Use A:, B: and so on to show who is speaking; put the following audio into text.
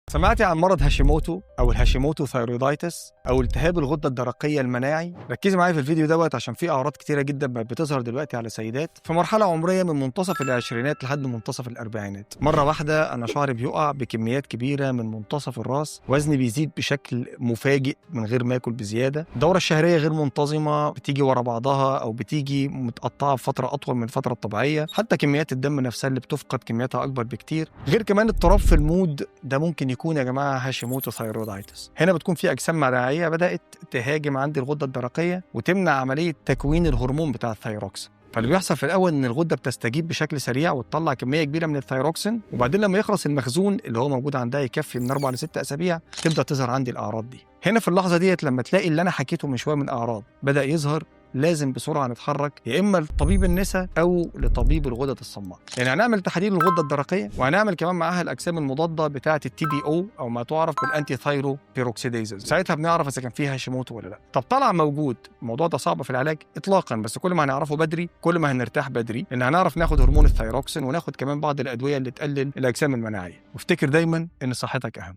A: سمعتي عن مرض هاشيموتو او الهاشيموتو ثايرويدايتس او التهاب الغده الدرقيه المناعي؟ ركزي معايا في الفيديو دوت عشان في اعراض كتيره جدا بقت بتظهر دلوقتي على سيدات في مرحله عمريه من منتصف العشرينات لحد منتصف الاربعينات. مره واحده انا شعري بيقع بكميات كبيره من منتصف الراس، وزني بيزيد بشكل مفاجئ من غير ما اكل بزياده، الدوره الشهريه غير منتظمه، بتيجي ورا بعضها او بتيجي متقطعه بفتره اطول من الفتره الطبيعيه، حتى كميات الدم نفسها اللي بتفقد كمياتها اكبر بكتير. غير كمان اضطراب في المود، ده ممكن يكون يا جماعه هاشيموتو ثايرويدايتس. هنا بتكون في اجسام مناعيه بدات تهاجم عند الغده الدرقيه وتمنع عمليه تكوين الهرمون بتاع الثايروكسين. فاللي بيحصل في الاول ان الغده بتستجيب بشكل سريع وتطلع كميه كبيره من الثايروكسين، وبعدين لما يخلص المخزون اللي هو موجود عندها يكفي من 4 ل 6 اسابيع تبدا تظهر عندي الاعراض دي. هنا في اللحظه ديت لما تلاقي اللي انا حكيته من شويه من اعراض بدا يظهر، لازم بسرعه نتحرك يا اما لطبيب النساء او لطبيب الغدد الصماء. يعني هنعمل تحاليل الغده الدرقيه وهنعمل كمان معاها الاجسام المضاده بتاعه التي بي او او ما تعرف بالانتي ثايرو بيروكسيديزز. ساعتها بنعرف اذا كان فيها هاشيموتو ولا لا. طب طلع موجود، الموضوع ده صعب في العلاج اطلاقا، بس كل ما هنعرفه بدري كل ما هنرتاح بدري، لان هنعرف ناخد هرمون الثايروكسين وناخد كمان بعض الادويه اللي تقلل الاجسام المناعيه. وافتكر دايما ان صحتك اهم.